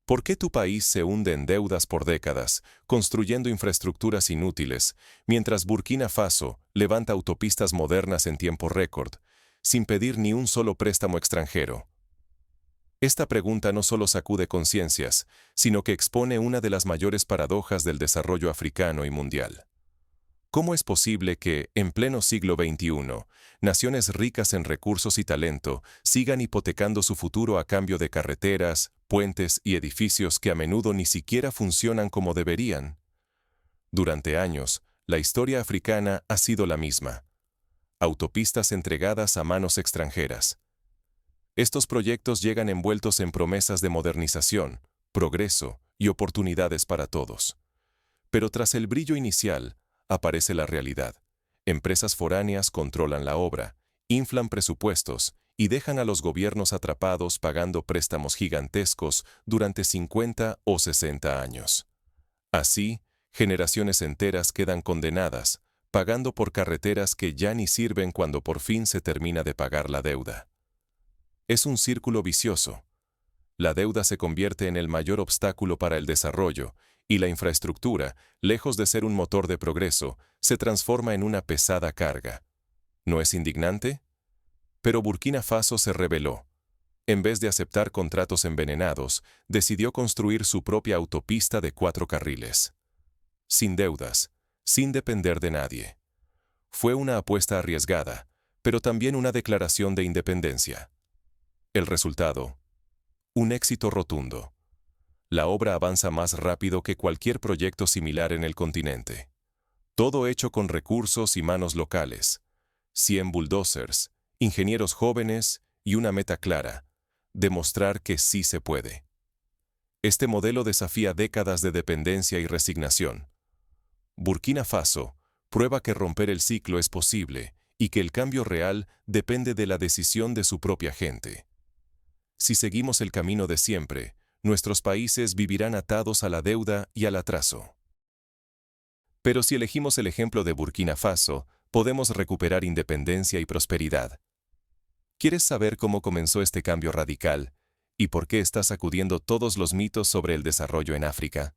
¿Por qué tu país se hunde en deudas por décadas, construyendo infraestructuras inútiles, mientras Burkina Faso levanta autopistas modernas en tiempo récord, sin pedir ni un solo préstamo extranjero? Esta pregunta no solo sacude conciencias, sino que expone una de las mayores paradojas del desarrollo africano y mundial. ¿Cómo es posible que, en pleno siglo XXI, naciones ricas en recursos y talento sigan hipotecando su futuro a cambio de carreteras, puentes y edificios que a menudo ni siquiera funcionan como deberían? Durante años, la historia africana ha sido la misma. Autopistas entregadas a manos extranjeras. Estos proyectos llegan envueltos en promesas de modernización, progreso y oportunidades para todos. Pero tras el brillo inicial, aparece la realidad. Empresas foráneas controlan la obra, inflan presupuestos y dejan a los gobiernos atrapados pagando préstamos gigantescos durante 50 o 60 años. Así, generaciones enteras quedan condenadas, pagando por carreteras que ya ni sirven cuando por fin se termina de pagar la deuda. Es un círculo vicioso. La deuda se convierte en el mayor obstáculo para el desarrollo, y la infraestructura, lejos de ser un motor de progreso, se transforma en una pesada carga. ¿No es indignante? Pero Burkina Faso se rebeló. En vez de aceptar contratos envenenados, decidió construir su propia autopista de 4 carriles. Sin deudas, sin depender de nadie. Fue una apuesta arriesgada, pero también una declaración de independencia. El resultado: un éxito rotundo. La obra avanza más rápido que cualquier proyecto similar en el continente. Todo hecho con recursos y manos locales. 100 bulldozers, ingenieros jóvenes y una meta clara: demostrar que sí se puede. Este modelo desafía décadas de dependencia y resignación. Burkina Faso prueba que romper el ciclo es posible y que el cambio real depende de la decisión de su propia gente. Si seguimos el camino de siempre, nuestros países vivirán atados a la deuda y al atraso. Pero si elegimos el ejemplo de Burkina Faso, podemos recuperar independencia y prosperidad. ¿Quieres saber cómo comenzó este cambio radical y por qué está sacudiendo todos los mitos sobre el desarrollo en África?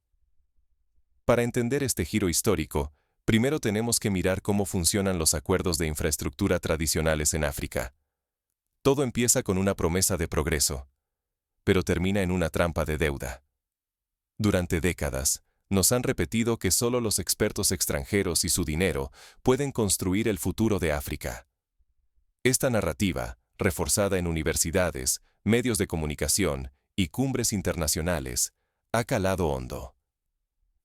Para entender este giro histórico, primero tenemos que mirar cómo funcionan los acuerdos de infraestructura tradicionales en África. Todo empieza con una promesa de progreso, pero termina en una trampa de deuda. Durante décadas, nos han repetido que solo los expertos extranjeros y su dinero pueden construir el futuro de África. Esta narrativa, reforzada en universidades, medios de comunicación y cumbres internacionales, ha calado hondo.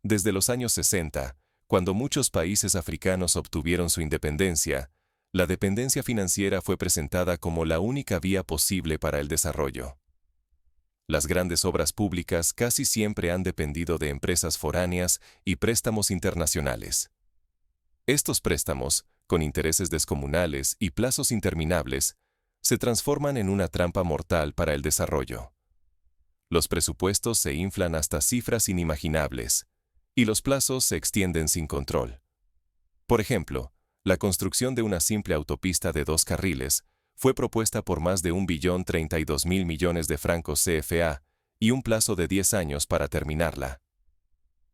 Desde los años 60, cuando muchos países africanos obtuvieron su independencia, la dependencia financiera fue presentada como la única vía posible para el desarrollo. Las grandes obras públicas casi siempre han dependido de empresas foráneas y préstamos internacionales. Estos préstamos, con intereses descomunales y plazos interminables, se transforman en una trampa mortal para el desarrollo. Los presupuestos se inflan hasta cifras inimaginables, y los plazos se extienden sin control. Por ejemplo, la construcción de una simple autopista de 2 carriles fue propuesta por más de 1.032.000 millones de francos CFA y un plazo de 10 años para terminarla.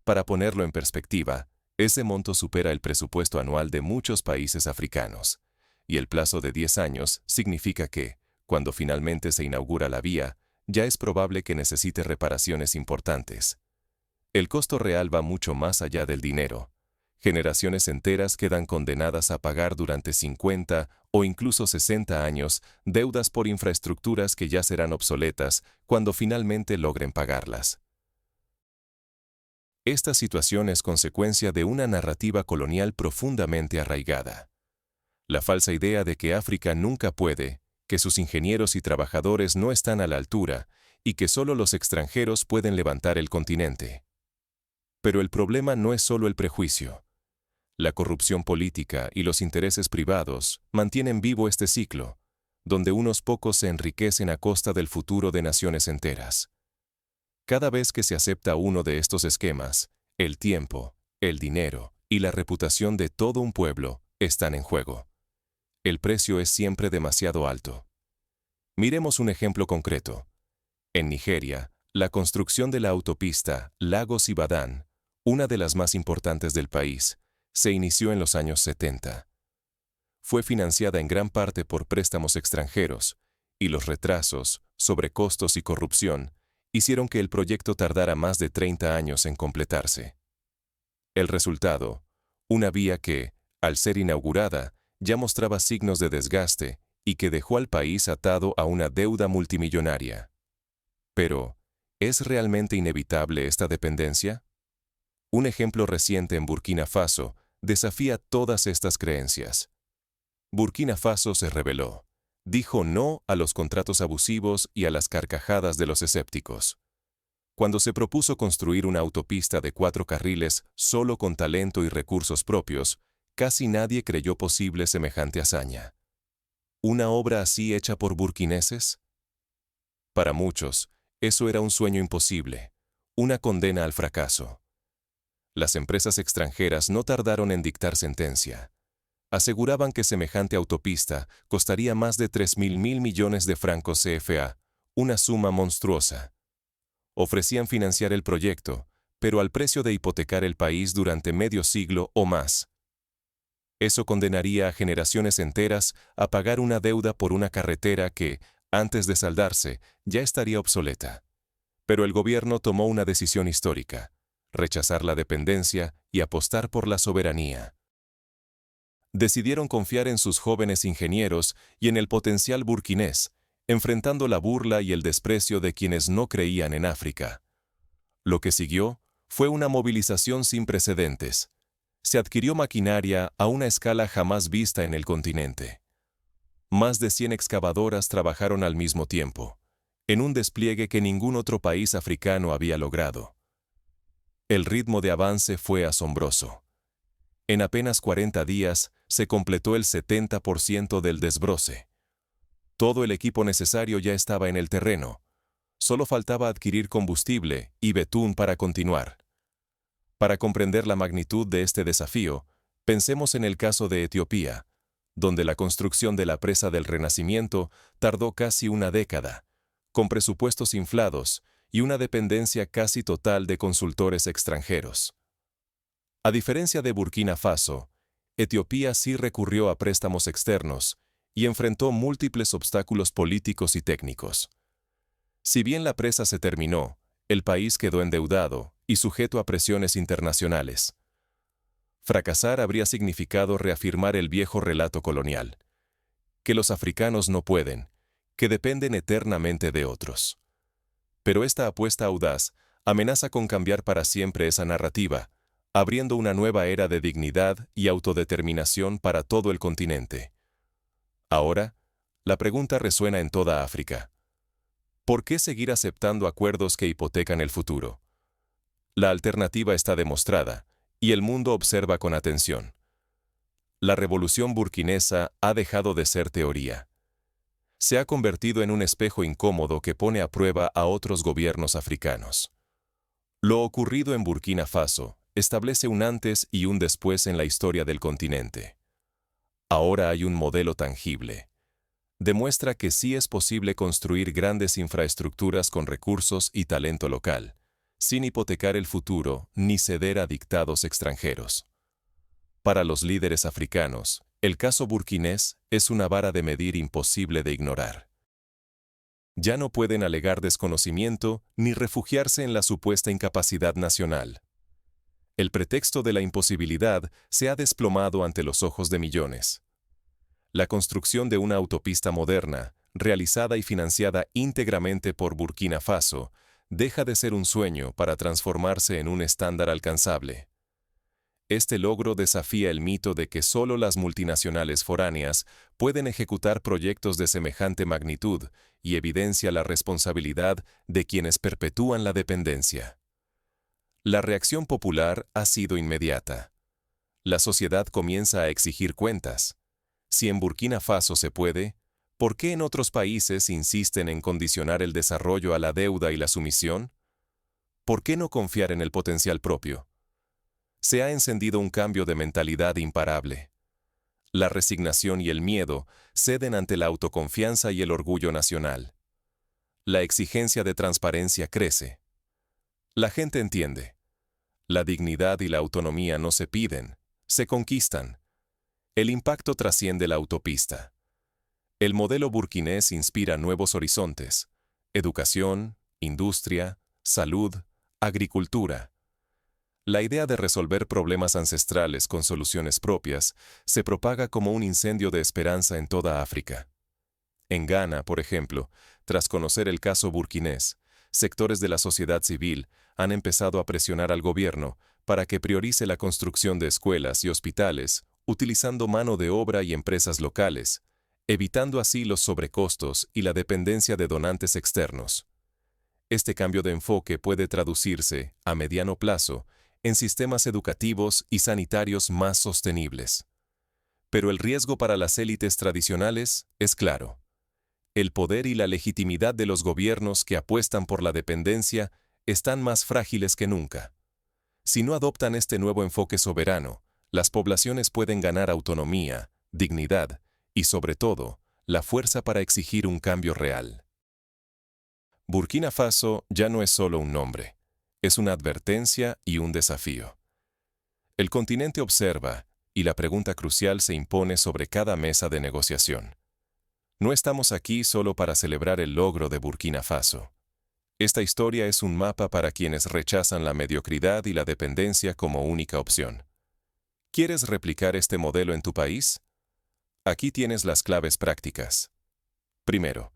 Para ponerlo en perspectiva, ese monto supera el presupuesto anual de muchos países africanos, y el plazo de 10 años significa que, cuando finalmente se inaugura la vía, ya es probable que necesite reparaciones importantes. El costo real va mucho más allá del dinero. Generaciones enteras quedan condenadas a pagar durante 50 o incluso 60 años deudas por infraestructuras que ya serán obsoletas cuando finalmente logren pagarlas. Esta situación es consecuencia de una narrativa colonial profundamente arraigada. La falsa idea de que África nunca puede, que sus ingenieros y trabajadores no están a la altura y que solo los extranjeros pueden levantar el continente. Pero el problema no es solo el prejuicio. La corrupción política y los intereses privados mantienen vivo este ciclo, donde unos pocos se enriquecen a costa del futuro de naciones enteras. Cada vez que se acepta uno de estos esquemas, el tiempo, el dinero y la reputación de todo un pueblo están en juego. El precio es siempre demasiado alto. Miremos un ejemplo concreto. En Nigeria, La construcción de la autopista Lagos-Ibadán, una de las más importantes del país, se inició en los años 70. Fue financiada en gran parte por préstamos extranjeros, y los retrasos, sobrecostos y corrupción hicieron que el proyecto tardara más de 30 años en completarse. El resultado, una vía que, al ser inaugurada, ya mostraba signos de desgaste y que dejó al país atado a una deuda multimillonaria. Pero, ¿es realmente inevitable esta dependencia? Un ejemplo reciente en Burkina Faso desafía todas estas creencias. Burkina Faso se rebeló. Dijo no a los contratos abusivos y a las carcajadas de los escépticos. Cuando se propuso construir una autopista de 4 carriles solo con talento y recursos propios, casi nadie creyó posible semejante hazaña. ¿Una obra así hecha por burkineses? Para muchos, eso era un sueño imposible, una condena al fracaso. Las empresas extranjeras no tardaron en dictar sentencia. Aseguraban que semejante autopista costaría más de 3.000 millones de francos CFA, una suma monstruosa. Ofrecían financiar el proyecto, pero al precio de hipotecar el país durante medio siglo o más. Eso condenaría a generaciones enteras a pagar una deuda por una carretera que, antes de saldarse, ya estaría obsoleta. Pero el gobierno tomó una decisión histórica: rechazar la dependencia y apostar por la soberanía. Decidieron confiar en sus jóvenes ingenieros y en el potencial burkinés, enfrentando la burla y el desprecio de quienes no creían en África. Lo que siguió fue una movilización sin precedentes. Se adquirió maquinaria a una escala jamás vista en el continente. Más de 100 excavadoras trabajaron al mismo tiempo, en un despliegue que ningún otro país africano había logrado. El ritmo de avance fue asombroso. En apenas 40 días se completó el 70% del desbroce. Todo el equipo necesario ya estaba en el terreno. Solo faltaba adquirir combustible y betún para continuar. Para comprender la magnitud de este desafío, pensemos en el caso de Etiopía, donde la construcción de la presa del Renacimiento tardó casi una década, con presupuestos inflados y una dependencia casi total de consultores extranjeros. A diferencia de Burkina Faso, Etiopía sí recurrió a préstamos externos y enfrentó múltiples obstáculos políticos y técnicos. Si bien la presa se terminó, el país quedó endeudado y sujeto a presiones internacionales. Fracasar habría significado reafirmar el viejo relato colonial: que los africanos no pueden, que dependen eternamente de otros. Pero esta apuesta audaz amenaza con cambiar para siempre esa narrativa, abriendo una nueva era de dignidad y autodeterminación para todo el continente. Ahora, la pregunta resuena en toda África: ¿por qué seguir aceptando acuerdos que hipotecan el futuro? La alternativa está demostrada, y el mundo observa con atención. La revolución burkinesa ha dejado de ser teoría. Se ha convertido en un espejo incómodo que pone a prueba a otros gobiernos africanos. Lo ocurrido en Burkina Faso establece un antes y un después en la historia del continente. Ahora hay un modelo tangible. Demuestra que sí es posible construir grandes infraestructuras con recursos y talento local, sin hipotecar el futuro ni ceder a dictados extranjeros. Para los líderes africanos, el caso burkinés es una vara de medir imposible de ignorar. Ya no pueden alegar desconocimiento ni refugiarse en la supuesta incapacidad nacional. El pretexto de la imposibilidad se ha desplomado ante los ojos de millones. La construcción de una autopista moderna, realizada y financiada íntegramente por Burkina Faso, deja de ser un sueño para transformarse en un estándar alcanzable. Este logro desafía el mito de que solo las multinacionales foráneas pueden ejecutar proyectos de semejante magnitud y evidencia la responsabilidad de quienes perpetúan la dependencia. La reacción popular ha sido inmediata. La sociedad comienza a exigir cuentas. Si en Burkina Faso se puede, ¿por qué en otros países insisten en condicionar el desarrollo a la deuda y la sumisión? ¿Por qué no confiar en el potencial propio? Se ha encendido un cambio de mentalidad imparable. La resignación y el miedo ceden ante la autoconfianza y el orgullo nacional. La exigencia de transparencia crece. La gente entiende. La dignidad y la autonomía no se piden, se conquistan. El impacto trasciende la autopista. El modelo burkinés inspira nuevos horizontes: educación, industria, salud, agricultura. La idea de resolver problemas ancestrales con soluciones propias se propaga como un incendio de esperanza en toda África. En Ghana, por ejemplo, tras conocer el caso burkinés, sectores de la sociedad civil han empezado a presionar al gobierno para que priorice la construcción de escuelas y hospitales utilizando mano de obra y empresas locales, evitando así los sobrecostos y la dependencia de donantes externos. Este cambio de enfoque puede traducirse, a mediano plazo, en sistemas educativos y sanitarios más sostenibles. Pero el riesgo para las élites tradicionales es claro. El poder y la legitimidad de los gobiernos que apuestan por la dependencia están más frágiles que nunca. Si no adoptan este nuevo enfoque soberano, las poblaciones pueden ganar autonomía, dignidad y, sobre todo, la fuerza para exigir un cambio real. Burkina Faso ya no es solo un nombre, es una advertencia y un desafío. El continente observa, y la pregunta crucial se impone sobre cada mesa de negociación. No estamos aquí solo para celebrar el logro de Burkina Faso. Esta historia es un mapa para quienes rechazan la mediocridad y la dependencia como única opción. ¿Quieres replicar este modelo en tu país? Aquí tienes las claves prácticas. Primero,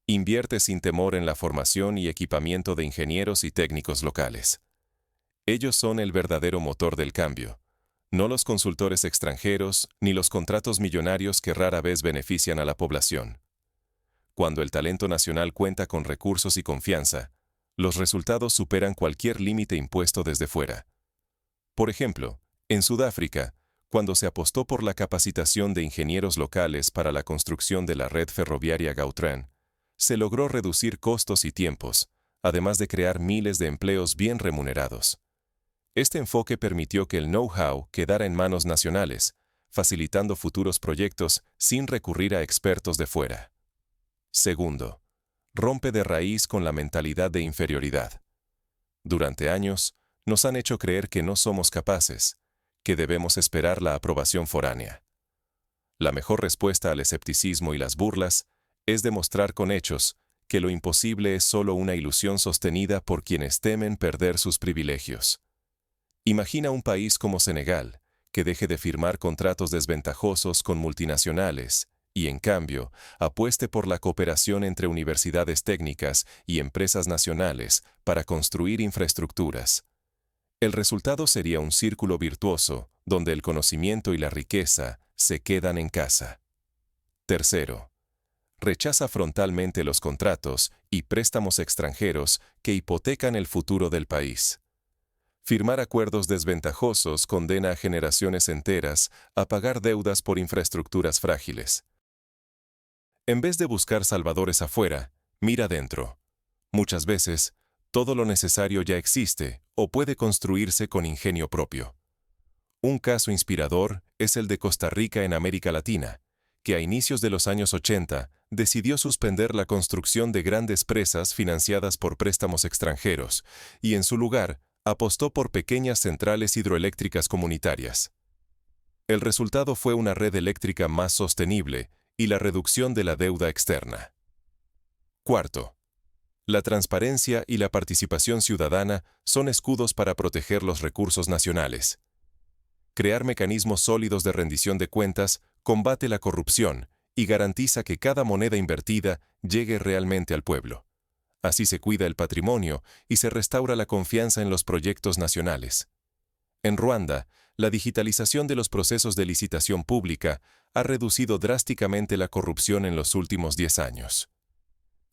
invierte sin temor en la formación y equipamiento de ingenieros y técnicos locales. Ellos son el verdadero motor del cambio, no los consultores extranjeros ni los contratos millonarios que rara vez benefician a la población. Cuando el talento nacional cuenta con recursos y confianza, los resultados superan cualquier límite impuesto desde fuera. Por ejemplo, en Sudáfrica, cuando se apostó por la capacitación de ingenieros locales para la construcción de la red ferroviaria Gautrain, se logró reducir costos y tiempos, además de crear miles de empleos bien remunerados. Este enfoque permitió que el know-how quedara en manos nacionales, facilitando futuros proyectos sin recurrir a expertos de fuera. Segundo, rompe de raíz con la mentalidad de inferioridad. Durante años, nos han hecho creer que no somos capaces, que debemos esperar la aprobación foránea. La mejor respuesta al escepticismo y las burlas es demostrar con hechos que lo imposible es solo una ilusión sostenida por quienes temen perder sus privilegios. Imagina un país como Senegal, que deje de firmar contratos desventajosos con multinacionales y, en cambio, apueste por la cooperación entre universidades técnicas y empresas nacionales para construir infraestructuras. El resultado sería un círculo virtuoso, donde el conocimiento y la riqueza se quedan en casa. Tercero, rechaza frontalmente los contratos y préstamos extranjeros que hipotecan el futuro del país. Firmar acuerdos desventajosos condena a generaciones enteras a pagar deudas por infraestructuras frágiles. En vez de buscar salvadores afuera, mira dentro. Muchas veces, todo lo necesario ya existe o puede construirse con ingenio propio. Un caso inspirador es el de Costa Rica en América Latina, que a inicios de los años 80 decidió suspender la construcción de grandes presas financiadas por préstamos extranjeros y, en su lugar, apostó por pequeñas centrales hidroeléctricas comunitarias. El resultado fue una red eléctrica más sostenible y la reducción de la deuda externa. Cuarto, la transparencia y la participación ciudadana son escudos para proteger los recursos nacionales. Crear mecanismos sólidos de rendición de cuentas combate la corrupción y garantiza que cada moneda invertida llegue realmente al pueblo. Así se cuida el patrimonio y se restaura la confianza en los proyectos nacionales. En Ruanda, la digitalización de los procesos de licitación pública ha reducido drásticamente la corrupción en los últimos 10 años.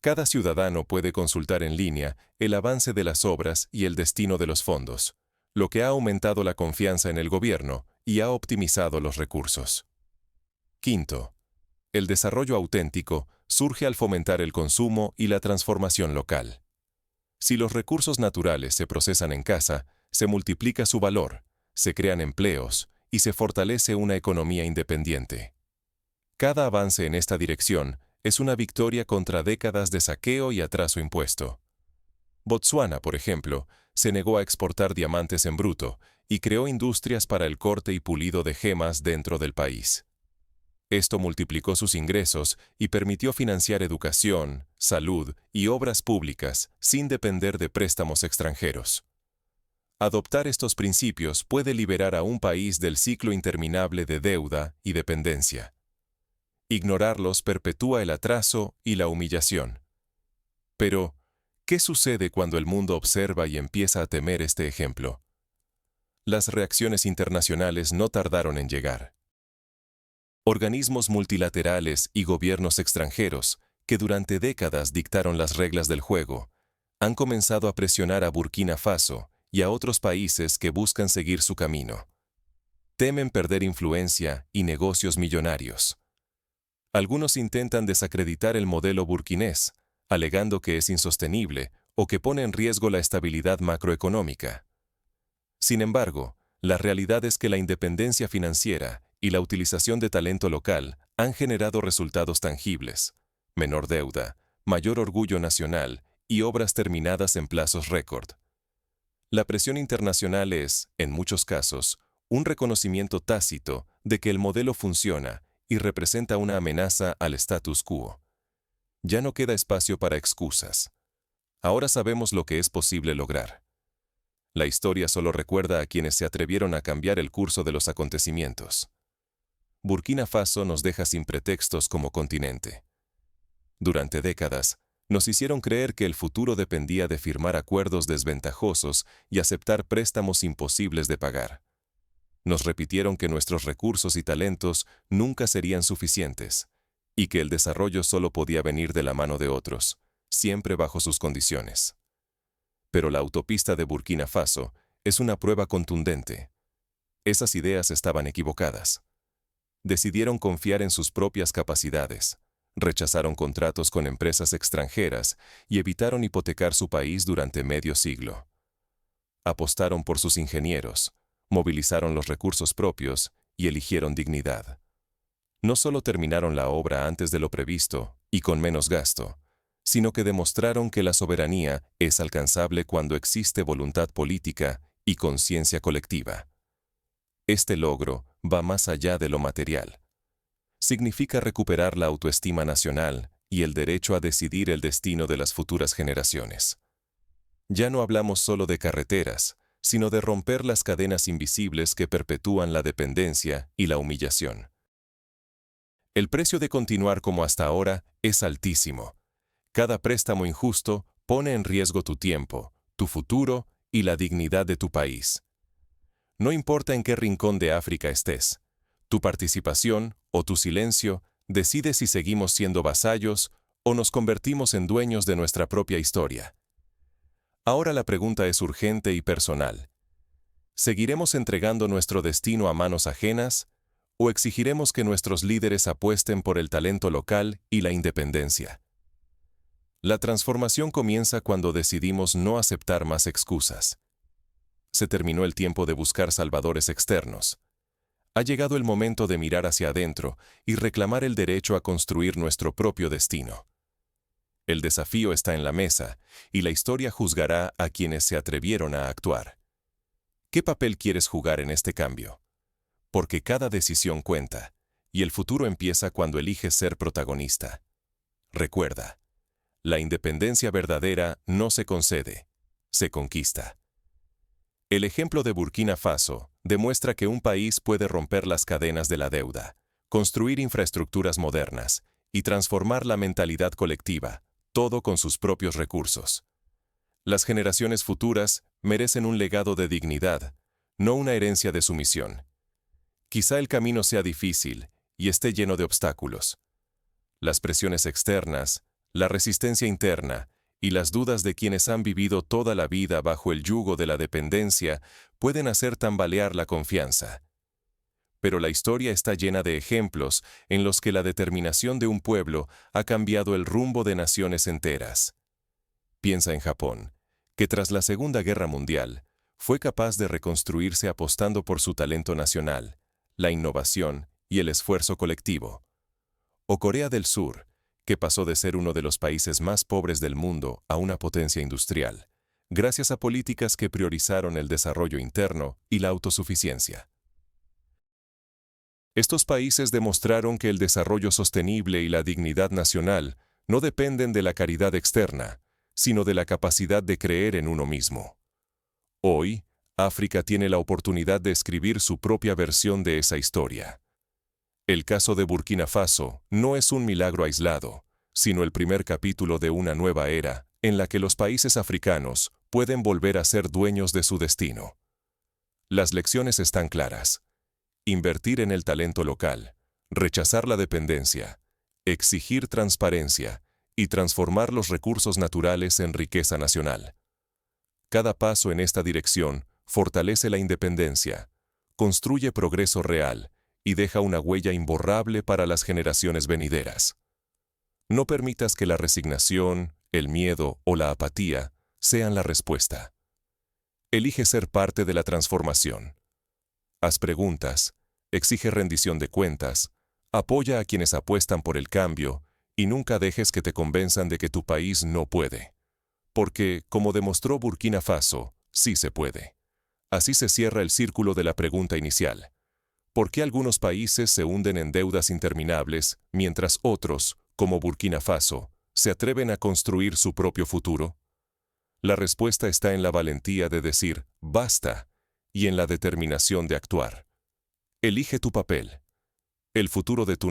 Cada ciudadano puede consultar en línea el avance de las obras y el destino de los fondos, lo que ha aumentado la confianza en el gobierno y ha optimizado los recursos. Quinto, el desarrollo auténtico surge al fomentar el consumo y la transformación local. Si los recursos naturales se procesan en casa, se multiplica su valor, se crean empleos y se fortalece una economía independiente. Cada avance en esta dirección es una victoria contra décadas de saqueo y atraso impuesto. Botsuana, por ejemplo, se negó a exportar diamantes en bruto y creó industrias para el corte y pulido de gemas dentro del país. Esto multiplicó sus ingresos y permitió financiar educación, salud y obras públicas sin depender de préstamos extranjeros. Adoptar estos principios puede liberar a un país del ciclo interminable de deuda y dependencia. Ignorarlos perpetúa el atraso y la humillación. Pero, ¿qué sucede cuando el mundo observa y empieza a temer este ejemplo? Las reacciones internacionales no tardaron en llegar. Organismos multilaterales y gobiernos extranjeros, que durante décadas dictaron las reglas del juego, han comenzado a presionar a Burkina Faso y a otros países que buscan seguir su camino. Temen perder influencia y negocios millonarios. Algunos intentan desacreditar el modelo burkinés, alegando que es insostenible o que pone en riesgo la estabilidad macroeconómica. Sin embargo, la realidad es que la independencia financiera y la utilización de talento local han generado resultados tangibles: menor deuda, mayor orgullo nacional y obras terminadas en plazos récord. La presión internacional es, en muchos casos, un reconocimiento tácito de que el modelo funciona y representa una amenaza al status quo. Ya no queda espacio para excusas. Ahora sabemos lo que es posible lograr. La historia solo recuerda a quienes se atrevieron a cambiar el curso de los acontecimientos. Burkina Faso nos deja sin pretextos como continente. Durante décadas, nos hicieron creer que el futuro dependía de firmar acuerdos desventajosos y aceptar préstamos imposibles de pagar. Nos repitieron que nuestros recursos y talentos nunca serían suficientes, y que el desarrollo solo podía venir de la mano de otros, siempre bajo sus condiciones. Pero la autopista de Burkina Faso es una prueba contundente. Esas ideas estaban equivocadas. Decidieron confiar en sus propias capacidades, rechazaron contratos con empresas extranjeras y evitaron hipotecar su país durante medio siglo. Apostaron por sus ingenieros, movilizaron los recursos propios y eligieron dignidad. No solo terminaron la obra antes de lo previsto y con menos gasto, sino que demostraron que la soberanía es alcanzable cuando existe voluntad política y conciencia colectiva. Este logro va más allá de lo material. Significa recuperar la autoestima nacional y el derecho a decidir el destino de las futuras generaciones. Ya no hablamos solo de carreteras, sino de romper las cadenas invisibles que perpetúan la dependencia y la humillación. El precio de continuar como hasta ahora es altísimo. Cada préstamo injusto pone en riesgo tu tiempo, tu futuro y la dignidad de tu país. No importa en qué rincón de África estés, tu participación o tu silencio decide si seguimos siendo vasallos o nos convertimos en dueños de nuestra propia historia. Ahora la pregunta es urgente y personal. ¿Seguiremos entregando nuestro destino a manos ajenas o exigiremos que nuestros líderes apuesten por el talento local y la independencia? La transformación comienza cuando decidimos no aceptar más excusas. Se terminó el tiempo de buscar salvadores externos. Ha llegado el momento de mirar hacia adentro y reclamar el derecho a construir nuestro propio destino. El desafío está en la mesa y la historia juzgará a quienes se atrevieron a actuar. ¿Qué papel quieres jugar en este cambio? Porque cada decisión cuenta, y el futuro empieza cuando eliges ser protagonista. Recuerda, la independencia verdadera no se concede, se conquista. El ejemplo de Burkina Faso demuestra que un país puede romper las cadenas de la deuda, construir infraestructuras modernas y transformar la mentalidad colectiva, todo con sus propios recursos. Las generaciones futuras merecen un legado de dignidad, no una herencia de sumisión. Quizá el camino sea difícil y esté lleno de obstáculos. Las presiones externas, la resistencia interna y las dudas de quienes han vivido toda la vida bajo el yugo de la dependencia pueden hacer tambalear la confianza. Pero la historia está llena de ejemplos en los que la determinación de un pueblo ha cambiado el rumbo de naciones enteras. Piensa en Japón, que tras la Segunda Guerra Mundial fue capaz de reconstruirse apostando por su talento nacional, la innovación y el esfuerzo colectivo. O Corea del Sur, que pasó de ser uno de los países más pobres del mundo a una potencia industrial, gracias a políticas que priorizaron el desarrollo interno y la autosuficiencia. Estos países demostraron que el desarrollo sostenible y la dignidad nacional no dependen de la caridad externa, sino de la capacidad de creer en uno mismo. Hoy, África tiene la oportunidad de escribir su propia versión de esa historia. El caso de Burkina Faso no es un milagro aislado, sino el primer capítulo de una nueva era en la que los países africanos pueden volver a ser dueños de su destino. Las lecciones están claras. Invertir en el talento local, rechazar la dependencia, exigir transparencia y transformar los recursos naturales en riqueza nacional. Cada paso en esta dirección fortalece la independencia, construye progreso real y deja una huella imborrable para las generaciones venideras. No permitas que la resignación, el miedo o la apatía sean la respuesta. Elige ser parte de la transformación. Haz preguntas, exige rendición de cuentas, apoya a quienes apuestan por el cambio y nunca dejes que te convenzan de que tu país no puede. Porque, como demostró Burkina Faso, sí se puede. Así se cierra el círculo de la pregunta inicial. ¿Por qué algunos países se hunden en deudas interminables, mientras otros, como Burkina Faso, se atreven a construir su propio futuro? La respuesta está en la valentía de decir «basta» y en la determinación de actuar. Elige tu papel. El futuro de tu